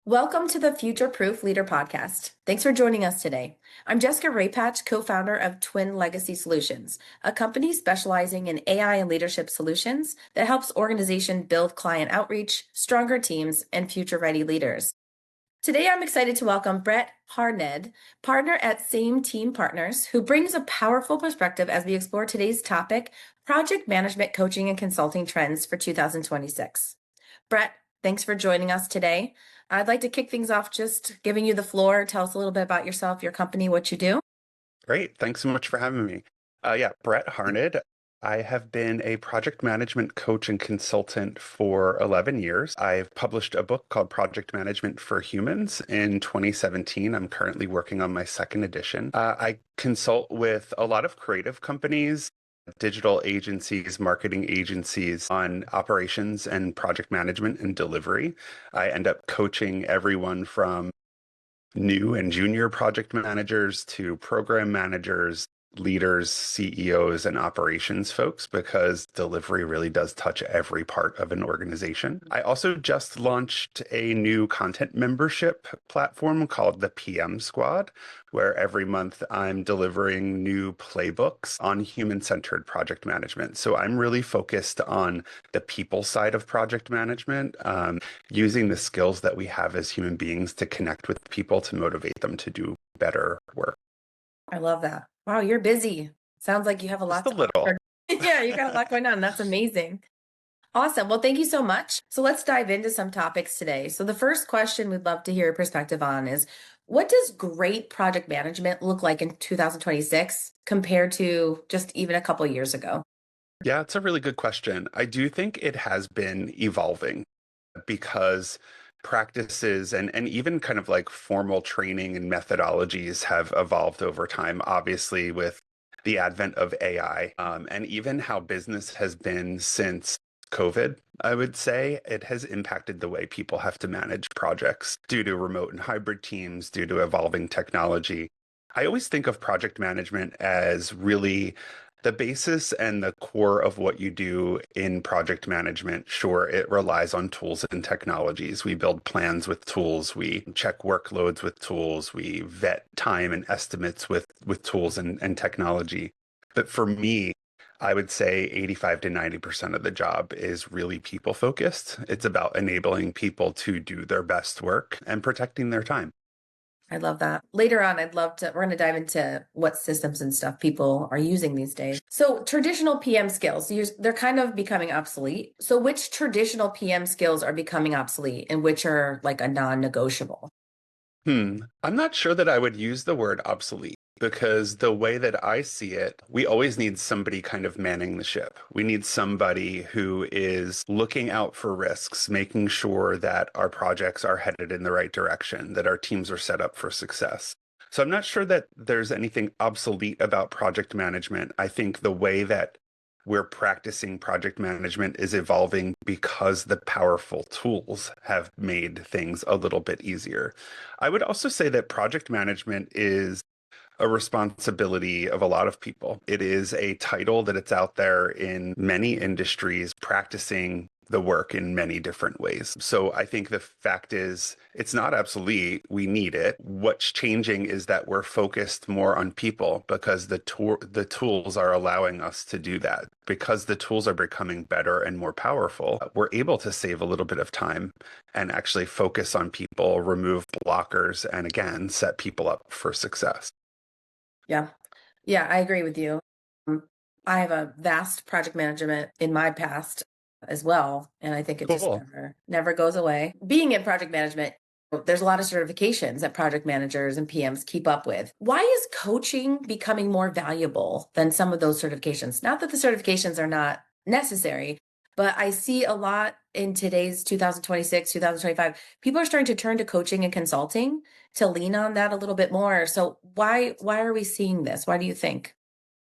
Welcome to the Future Proof Leader Podcast. Thanks for joining us today. I'm Jessica Rapach, co-founder of Twin Legacy Solutions, a company specializing in AI and leadership solutions that helps organizations build client outreach, stronger teams, and future-ready leaders. Today, I'm excited to welcome Brett Harned, partner at Same Team Partners, who brings a powerful perspective as we explore today's topic, project management coaching and consulting trends for 2026. Brett, thanks for joining us today. I'd like to kick things off just giving you the floor. Tell us a little bit about yourself, your company, what you do. Great. Thanks so much for having me. Brett Harned. I have been a project management coach and consultant for 11 years. I've published a book called Project Management for Humans in 2017. I'm currently working on my second edition. I consult with a lot of creative companies, digital agencies, marketing agencies on operations and project management and delivery. I end up coaching everyone from new and junior project managers to program managers, leaders, CEOs, and operations folks, because delivery really does touch every part of an organization. I also just launched a new content membership platform called the PM Squad, where every month I'm delivering new playbooks on human-centered project management. So I'm really focused on the people side of project management, using the skills that we have as human beings to connect with people to motivate them to do better work. I love that. Wow, you're busy. Sounds like you have a Just lot a to little. offer. Yeah, you got a lot going on. That's amazing. Awesome. Well, thank you so much. So let's dive into some topics today. So the first question we'd love to hear your perspective on is, what does great project management look like in 2026 compared to just even a couple years ago? Yeah, it's a really good question. I do think it has been evolving because practices and even kind of like formal training and methodologies have evolved over time, obviously with the advent of AI, and even how business has been since COVID. I would say it has impacted the way people have to manage projects due to remote and hybrid teams, due to evolving technology. I always think of project management as really the basis and the core of what you do in project management. Sure, it relies on tools and technologies. We build plans with tools, we check workloads with tools, we vet time and estimates with tools and technology. But for me, I would say 85 to 90% of the job is really people focused. It's about enabling people to do their best work and protecting their time. I love that. Later on, we're going to dive into what systems and stuff people are using these days. So traditional PM skills, they're kind of becoming obsolete. So which traditional PM skills are becoming obsolete and which are like a non-negotiable? I'm not sure that I would use the word obsolete because the way that I see it, we always need somebody kind of manning the ship. We need somebody who is looking out for risks, making sure that our projects are headed in the right direction, that our teams are set up for success. So I'm not sure that there's anything obsolete about project management. I think the way that we're practicing project management is evolving because the powerful tools have made things a little bit easier. I would also say that project management is a responsibility of a lot of people. It is a title that it's out there in many industries practicing the work in many different ways. So I think the fact is it's not obsolete. We need it. What's changing is that we're focused more on people because the tools are allowing us to do that. Because the tools are becoming better and more powerful, we're able to save a little bit of time and actually focus on people, remove blockers, and again, set people up for success. Yeah. Yeah, I agree with you. I have a vast project management in my past as well, and I think it just Cool. never goes away. Being in project management, there's a lot of certifications that project managers and PMs keep up with. Why is coaching becoming more valuable than some of those certifications? Not that the certifications are not necessary, but I see a lot in today's 2026, 2025, people are starting to turn to coaching and consulting to lean on that a little bit more. So why are we seeing this? Why do you think?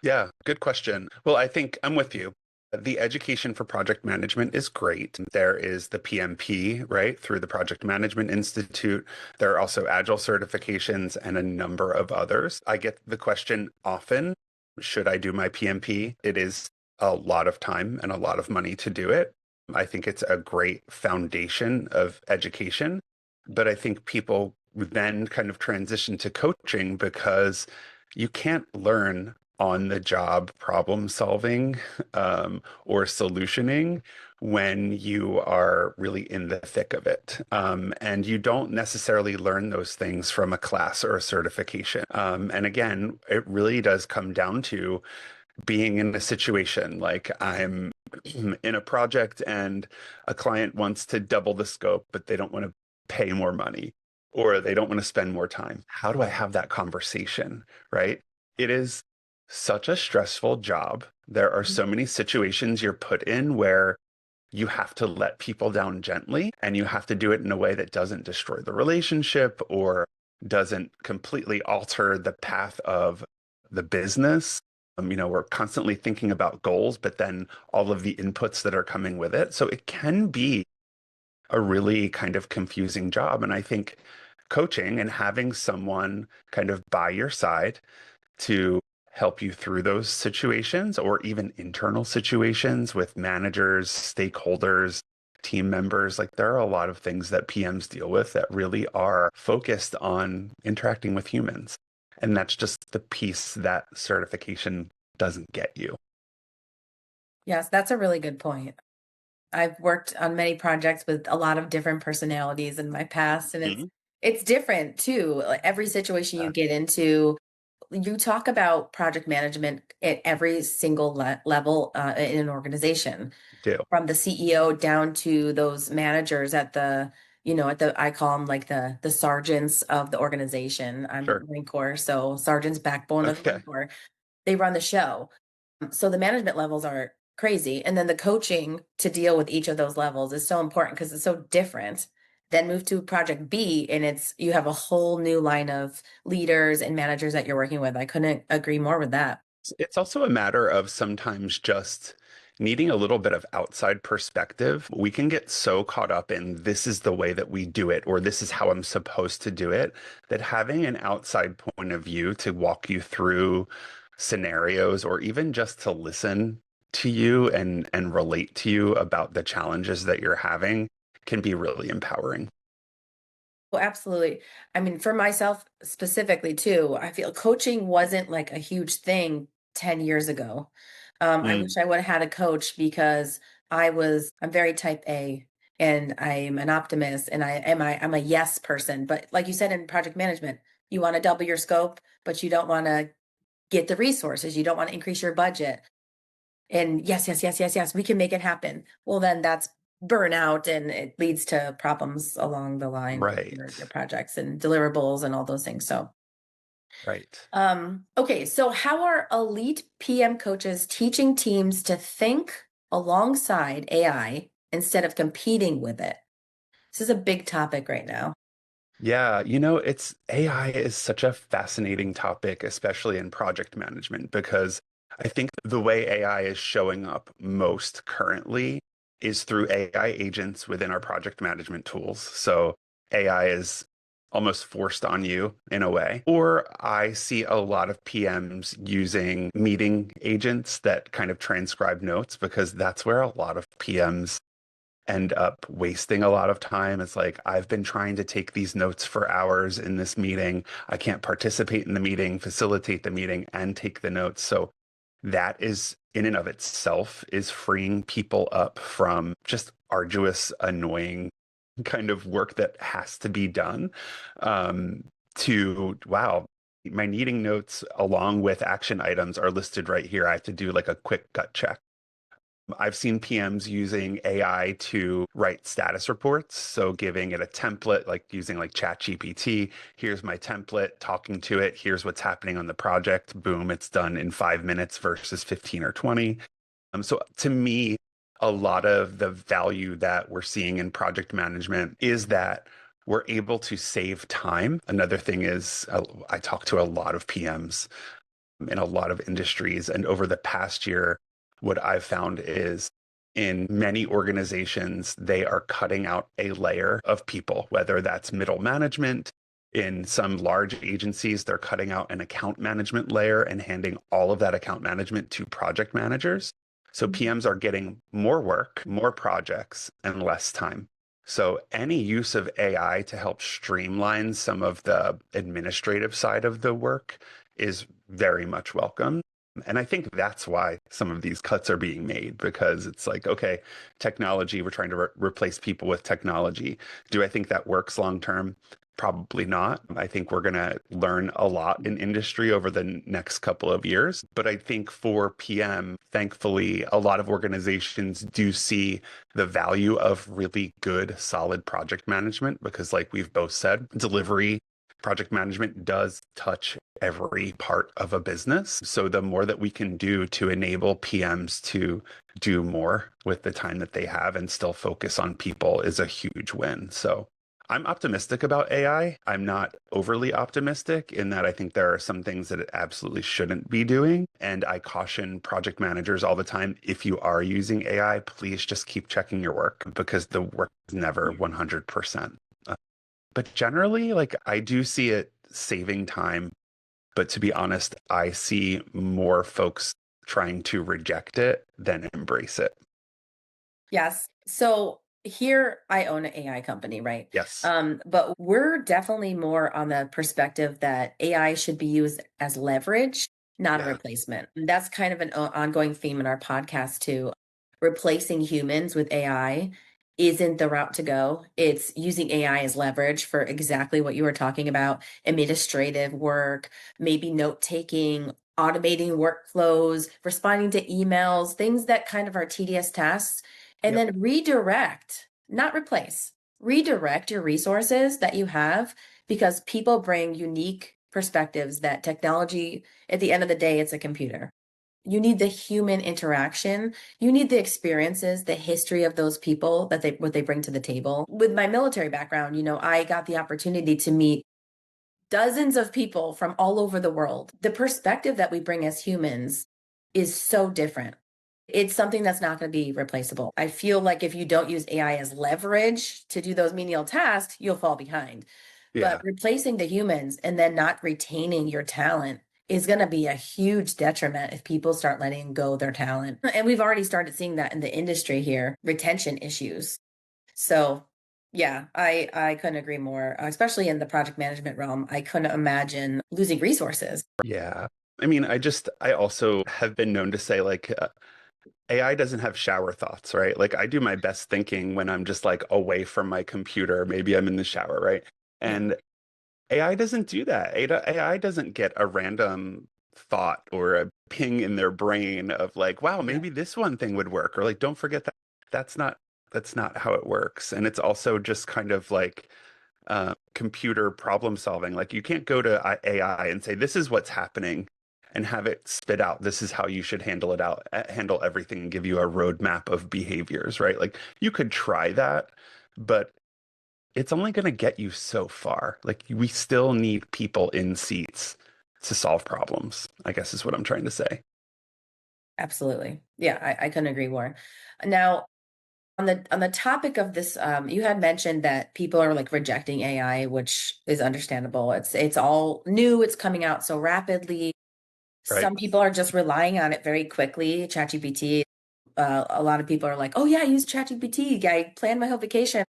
Yeah, good question. Well, I think I'm with you. The education for project management is great. There is the PMP, right, through the Project Management Institute. There are also Agile certifications and a number of others. I get the question often, should I do my PMP? It is a lot of time and a lot of money to do it. I think it's a great foundation of education. But I think people then kind of transition to coaching because you can't learn on the job problem solving or solutioning when you are really in the thick of it. And you don't necessarily learn those things from a class or a certification. And again, it really does come down to being in a situation like I'm in a project and a client wants to double the scope, but they don't want to pay more money or they don't want to spend more time. How do I have that conversation? Right? It is such a stressful job. There are so many situations you're put in where you have to let people down gently and you have to do it in a way that doesn't destroy the relationship or doesn't completely alter the path of the business. We're constantly thinking about goals, but then all of the inputs that are coming with it. So it can be a really kind of confusing job. And I think coaching and having someone kind of by your side to help you through those situations or even internal situations with managers, stakeholders, team members. Like there are a lot of things that PMs deal with that really are focused on interacting with humans. And that's just the piece that certification doesn't get you. Yes, that's a really good point. I've worked on many projects with a lot of different personalities in my past, and Mhm. it's different too. Like every situation you Yeah, get into, you talk about project management at every single level in an organization, do. from the CEO down to those managers at the, at the, I call them like the sergeants of the organization. I'm Sure. Marine Corps, so sergeants backbone of the Marine Okay. Corps. They run the show. So the management levels are crazy. And then the coaching to deal with each of those levels is so important because it's so different. Then move to project B and you have a whole new line of leaders and managers that you're working with. I couldn't agree more with that. It's also a matter of sometimes just needing a little bit of outside perspective. We can get so caught up in this is the way that we do it, or this is how I'm supposed to do it, that having an outside point of view to walk you through scenarios or even just to listen to you and relate to you about the challenges that you're having can be really empowering. Well, absolutely. I mean, for myself specifically too, I feel coaching wasn't like a huge thing 10 years ago. I Mm, wish I would have had a coach because I'm very type A and I'm an optimist and I'm a yes person. But like you said in project management, you want to double your scope, but you don't want to get the resources. You don't want to increase your budget. And yes, yes, yes, yes, yes, we can make it happen. Well, then that's burnout and it leads to problems along the line with your right, projects and deliverables and all those things. So, right. okay, so how are elite PM coaches teaching teams to think alongside AI instead of competing with it? This is a big topic right now. Yeah, it's AI is such a fascinating topic, especially in project management, because I think the way AI is showing up most currently is through AI agents within our project management tools. So AI is almost forced on you in a way. Or I see a lot of PMs using meeting agents that kind of transcribe notes because that's where a lot of PMs end up wasting a lot of time. It's like, I've been trying to take these notes for hours in this meeting. I can't participate in the meeting, facilitate the meeting, and take the notes. So that is in and of itself is freeing people up from just arduous, annoying kind of work that has to be done to, wow, my meeting notes along with action items are listed right here. I have to do like a quick gut check. I've seen PMs using AI to write status reports. So giving it a template, like using like ChatGPT, here's my template, talking to it, here's what's happening on the project. Boom, it's done in 5 minutes versus 15 or 20. So to me, a lot of the value that we're seeing in project management is that we're able to save time. Another thing is I talk to a lot of PMs in a lot of industries. And over the past year, what I've found is in many organizations, they are cutting out a layer of people, whether that's middle management. In some large agencies, they're cutting out an account management layer and handing all of that account management to project managers. So Mhm. PMs are getting more work, more projects, and less time. So any use of AI to help streamline some of the administrative side of the work is very much welcome. And I think that's why some of these cuts are being made, because it's like, okay, technology, we're trying to replace people with technology. Do I think that works long term? Probably not. I think we're going to learn a lot in industry over the next couple of years. But I think for PM, thankfully, a lot of organizations do see the value of really good, solid project management because, like we've both said, delivery project management does touch every part of a business. So the more that we can do to enable PMs to do more with the time that they have and still focus on people is a huge win. So I'm optimistic about AI. I'm not overly optimistic in that I think there are some things that it absolutely shouldn't be doing. And I caution project managers all the time, if you are using AI, please just keep checking your work because the work is never 100%. But generally, like I do see it saving time. But to be honest, I see more folks trying to reject it than embrace it. Yes. So here I own an AI company, right? Yes. But we're definitely more on the perspective that AI should be used as leverage, not a Yeah. replacement. And that's kind of an ongoing theme in our podcast too. Replacing humans with AI isn't the route to go. It's using AI as leverage for exactly what you were talking about, administrative work, maybe note taking, automating workflows, responding to emails, things that kind of are tedious tasks, and Yep. then redirect, not replace, redirect your resources that you have because people bring unique perspectives that technology, at the end of the day, it's a computer. You need the human interaction. You need the experiences, the history of those people that they what they bring to the table. With my military background, I got the opportunity to meet dozens of people from all over the world. The perspective that we bring as humans is so different. It's something that's not going to be replaceable. I feel like if you don't use AI as leverage to do those menial tasks, you'll fall behind. But Yeah. replacing the humans and then not retaining your talent is going to be a huge detriment if people start letting go their talent. And we've already started seeing that in the industry here, retention issues. So, yeah, I couldn't agree more, especially in the project management realm. I couldn't imagine losing resources. Yeah. I mean, I also have been known to say, like, AI doesn't have shower thoughts, right? Like, I do my best thinking when I'm just like away from my computer. Maybe I'm in the shower, right? Yeah. And AI doesn't do that. AI doesn't get a random thought or a ping in their brain of like, wow, Yeah. maybe this one thing would work, or like, don't forget that that's not that's not how it works. And it's also just kind of like computer problem solving. Like you can't go to AI and say, this is what's happening and have it spit out, this is how you should handle it out, handle everything and give you a roadmap of behaviors, right? Like you could try that, but it's only going to get you so far. Like we still need people in seats to solve problems, I guess is what I'm trying to say. Absolutely. Yeah, I couldn't agree more. Now, on the topic of this, you had mentioned that people are like rejecting AI, which is understandable. It's all new, it's coming out so rapidly. Right. Some people are just relying on it very quickly. ChatGPT. A lot of people are like, "Oh yeah, I use ChatGPT. I plan my whole vacation.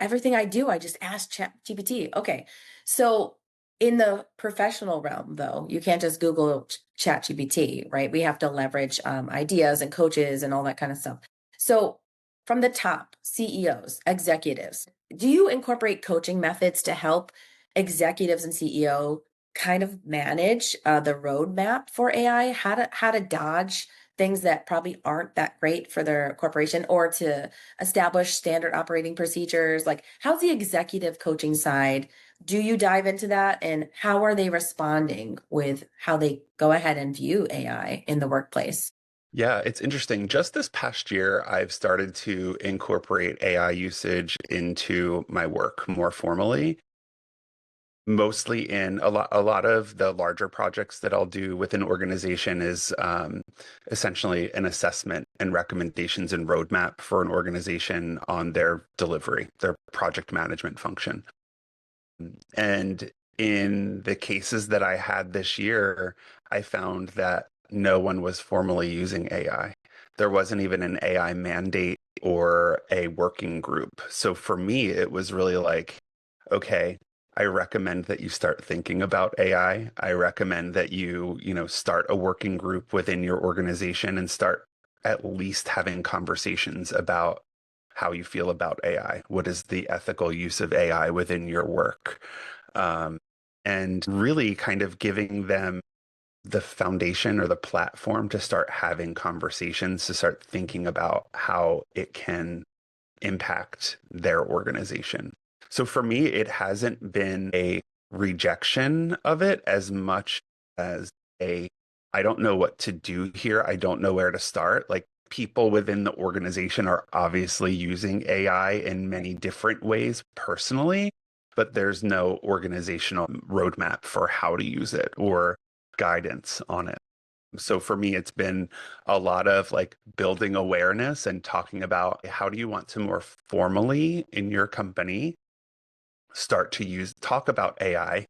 Everything I do, I just ask ChatGPT." Okay. So in the professional realm, though, you can't just Google ChatGPT, right? We have to leverage ideas and coaches and all that kind of stuff. So from the top, CEOs, executives, do you incorporate coaching methods to help executives and CEO kind of manage the roadmap for AI? How to dodge things that probably aren't that great for their corporation, or to establish standard operating procedures? Like, how's the executive coaching side? Do you dive into that? And how are they responding with how they go ahead and view AI in the workplace? Yeah, it's interesting. Just this past year, I've started to incorporate AI usage into my work more formally, mostly in a lot of the larger projects that I'll do with an organization is essentially an assessment and recommendations and roadmap for an organization on their delivery, their project management function. And in the cases that I had this year, I found that no one was formally using AI. There wasn't even an AI mandate or a working group. So for me, it was really like, okay, I recommend that you start thinking about AI. I recommend that you start a working group within your organization and start at least having conversations about how you feel about AI. What is the ethical use of AI within your work? Um, and really kind of giving them the foundation or the platform to start having conversations, to start thinking about how it can impact their organization. So for me, it hasn't been a rejection of it as much as a, I don't know what to do here. I don't know where to start. Like people within the organization are obviously using AI in many different ways personally, but there's no organizational roadmap for how to use it or guidance on it. So for me, it's been a lot of like building awareness and talking about how do you want to more formally in your company start to talk about AI,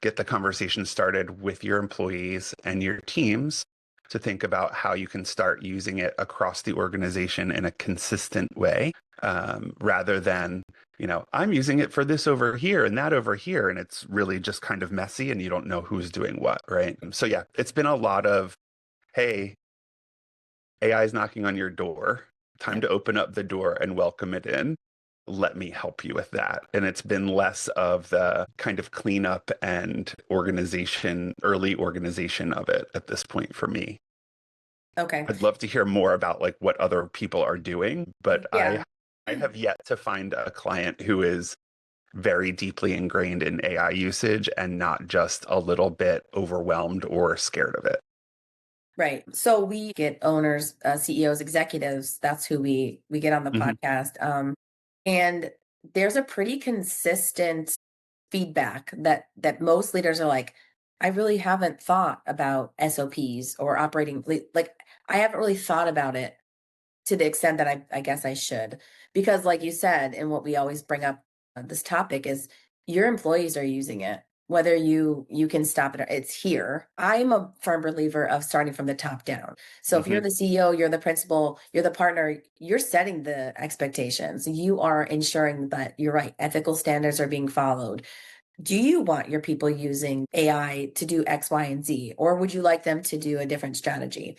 get the conversation started with your employees and your teams to think about how you can start using it across the organization in a consistent way, rather than, I'm using it for this over here and that over here. And it's really just kind of messy and you don't know who's doing what, right? So yeah, it's been a lot of, hey, AI is knocking on your door. Time Yeah. to open up the door and welcome it in. Let me help you with that. And it's been less of the kind of cleanup and organization, early organization of it at this point for me. Okay. I'd love to hear more about like what other people are doing, but I Yeah. I have yet to find a client who is very deeply ingrained in AI usage and not just a little bit overwhelmed or scared of it. Right. So we get owners, CEOs, executives. That's who we get on the Hmm. podcast. And there's a pretty consistent feedback that most leaders are like, I really haven't thought about SOPs or like I haven't really thought about it to the extent that I guess I should. Because like you said, and what we always bring up this topic is your employees are using it. Whether you can stop it or it's here. I'm a firm believer of starting from the top down. So if you're Hmm. the CEO, you're the principal, you're the partner, you're setting the expectations. You are ensuring that you're right, ethical standards are being followed. Do you want your people using AI to do X, Y, and Z? Or would you like them to do a different strategy?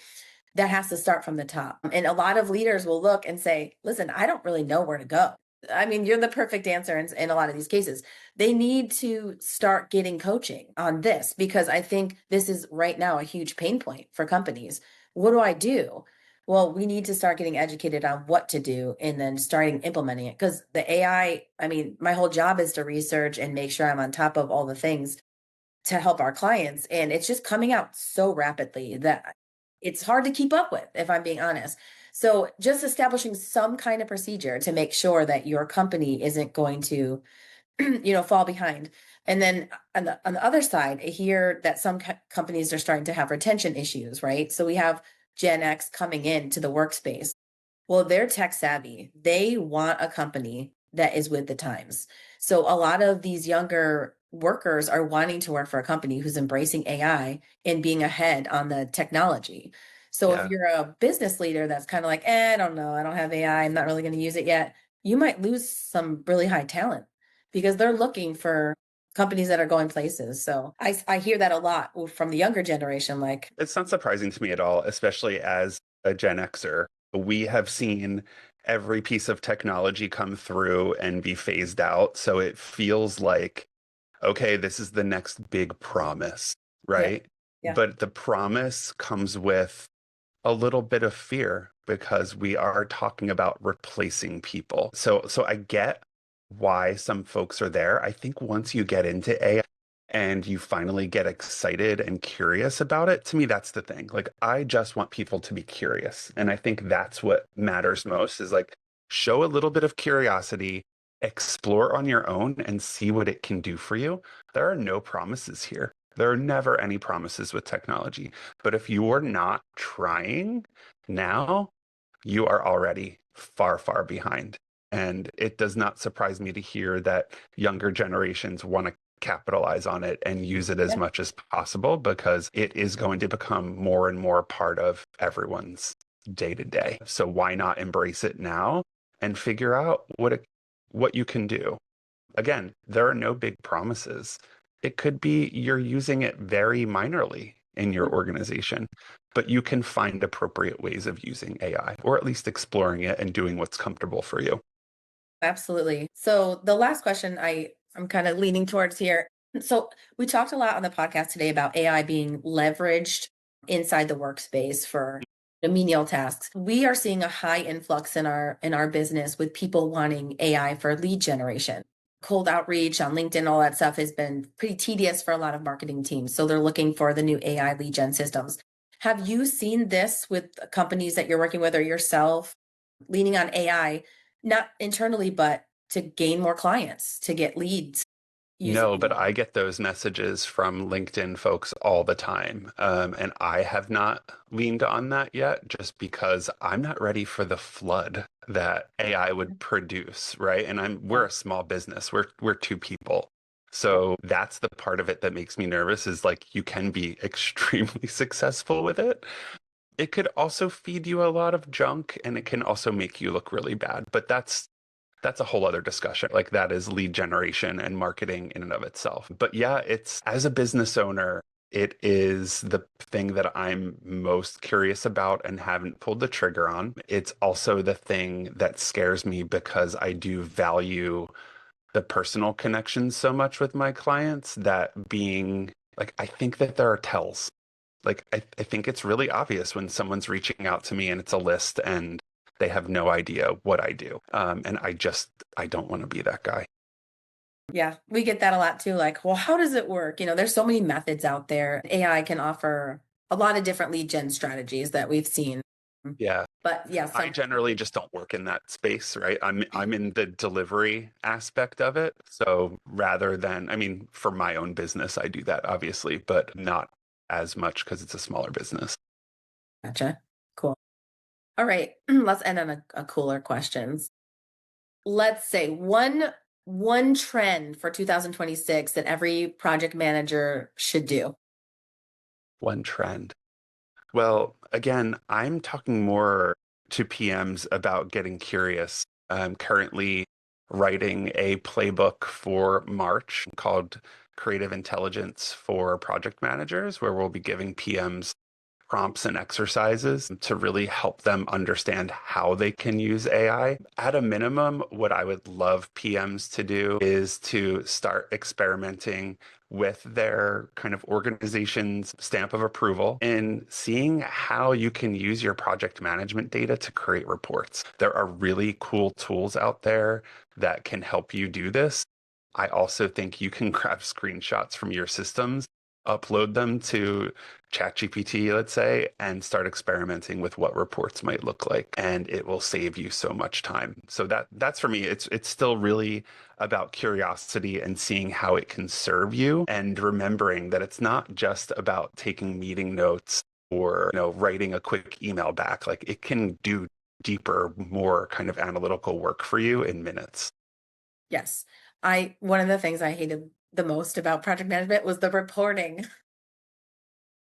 That has to start from the top. And a lot of leaders will look and say, listen, I don't really know where to go. I mean, you're the perfect answer in a lot of these cases. They need to start getting coaching on this because I think this is right now a huge pain point for companies. What do I do? Well, we need to start getting educated on what to do and then starting implementing it because the I mean, my whole job is to research and make sure I'm on top of all the things to help our clients. And it's just coming out so rapidly that it's hard to keep up with, if I'm being honest. So just establishing some kind of procedure to make sure that your company isn't going to, fall behind. And then on the other side, I hear that some companies are starting to have retention issues, right? So we have Gen X coming into the workspace. Well, they're tech savvy. They want a company that is with the times. So a lot of these younger workers are wanting to work for a company who's embracing AI and being ahead on the technology. So if Yeah. you're a business leader that's kind of like, I don't know, I don't have AI, I'm not really going to use it yet, you might lose some really high talent because they're looking for companies that are going places. So I hear that a lot from the younger generation, like, It's not surprising to me at all, especially as a Gen Xer. We have seen every piece of technology come through and be phased out. So it feels like, okay, this is the next big promise, yeah, right? yeah, But the promise comes with a little bit of fear because we are talking about replacing people. So I get why some folks are there. I think once you get into AI and you finally get excited and curious about it, to me that's the thing. Like I just want people to be curious. And I think that's what matters most is like show a little bit of curiosity, explore on your own and see what it can do for you. There are no promises here. There are never any promises with technology. But if you're not trying now, you are already far, far behind. And it does not surprise me to hear that younger generations want to capitalize on it and use it as yeah. much as possible because it is going to become more and more part of everyone's day to day. So why not embrace it now and figure out what you can do. Again, there are no big promises. It could be you're using it very minorly in your organization, but you can find appropriate ways of using AI, or at least exploring it and doing what's comfortable for you. Absolutely. So the last question I'm kind of leaning towards here. So we talked a lot on the podcast today about AI being leveraged inside the workspace for the menial tasks. We are seeing a high influx in our business with people wanting AI for lead generation. Cold outreach on LinkedIn, all that stuff has been pretty tedious for a lot of marketing teams. So they're looking for the new AI lead gen systems. Have you seen this with companies that you're working with or yourself leaning on AI, not internally, but to gain more clients, to get leads using No, but AI? I get those messages from LinkedIn folks all the time. And I have not leaned on that yet just because I'm not ready for the flood that AI would produce, right? And we're Yeah. a small business. We're two people. Yeah. So that's the part of it that makes me nervous is like you can be extremely successful with it. It could also feed you a lot of junk and it can also make you look really bad. But that's a whole other discussion. Like that is lead generation and marketing in and of itself. But yeah, it's as a business owner, it is the thing that I'm most curious about and haven't pulled the trigger on. It's also the thing that scares me because I do value the personal connections so much with my clients that being like, I think that there are tells. Like, I think it's really obvious when someone's reaching out to me and it's a list and they have no idea what I do. And I don't want to be that guy. Yeah, we get that a lot too. Like, well, how does it work? There's so many methods out there. AI can offer a lot of different lead gen strategies that we've seen. Yeah. But yeah, I some generally just don't work in that space, right? I'm in the delivery aspect of it. So rather than, I mean, for my own business, I do that obviously, but not as much because it's a smaller business. gotcha. Cool. All right. Let's end on a cooler questions. Let's say one trend for 2026 that every project manager should do. One trend. Well, again, I'm talking more to PMs about getting curious. I'm currently writing a playbook for March called Creative Intelligence for Project Managers, where we'll be giving PMs prompts and exercises to really help them understand how they can use AI. At a minimum, what I would love PMs to do is to start experimenting with their kind of organization's stamp of approval and seeing how you can use your project management data to create reports. There are really cool tools out there that can help you do this. I also think you can grab screenshots from your systems, upload them to ChatGPT, let's say, and start experimenting with what reports might look like, and it will save you so much time. So that's for me. It's still really about curiosity and seeing how it can serve you, and remembering that it's not just about taking meeting notes or writing a quick email back. Like it can do deeper, more kind of analytical work for you in minutes. Yes. I One of the things I hated the most about project management was the reporting.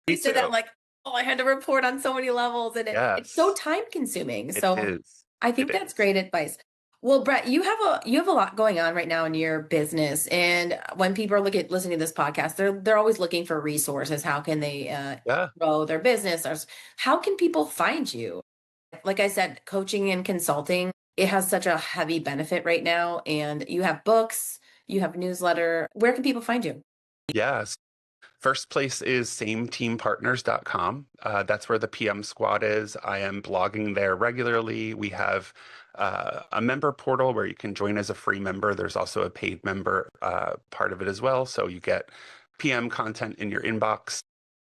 Me You said that too. I'm like, oh, I had to report on so many levels and it's so Yes, time consuming. it So is. I It think that's is. great advice. Well, Brett, you have a lot going on right now in your business, and when people are listening to this podcast, they're always looking for resources. How can they Yeah. grow their business? Or how can people find you? Like I said, coaching and consulting, it has such a heavy benefit right now, and you have books, you have newsletter. Where can people find you? Yes. First place is sameteampartners.com. That's where the PM squad is. I am blogging there regularly. We have a member portal where you can join as a free member. There's also a paid member part of it as well. So you get PM content in your inbox.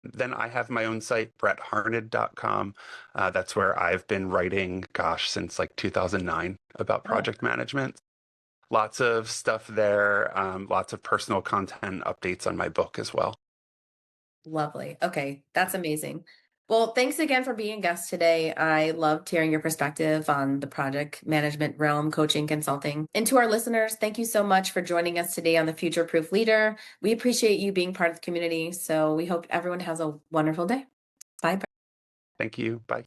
Then I have my own site, brettharned.com. That's where I've been writing, gosh, since like 2009 about Oh, project management. Lots of stuff there, lots of personal content updates on my book as well. lovely. Okay, that's amazing. Well, thanks again for being a guest today. I loved hearing your perspective on the project management realm, coaching, consulting. And to our listeners, thank you so much for joining us today on the Future Proof Leader. We appreciate you being part of the community. So we hope everyone has a wonderful day. Bye. Thank you. Bye.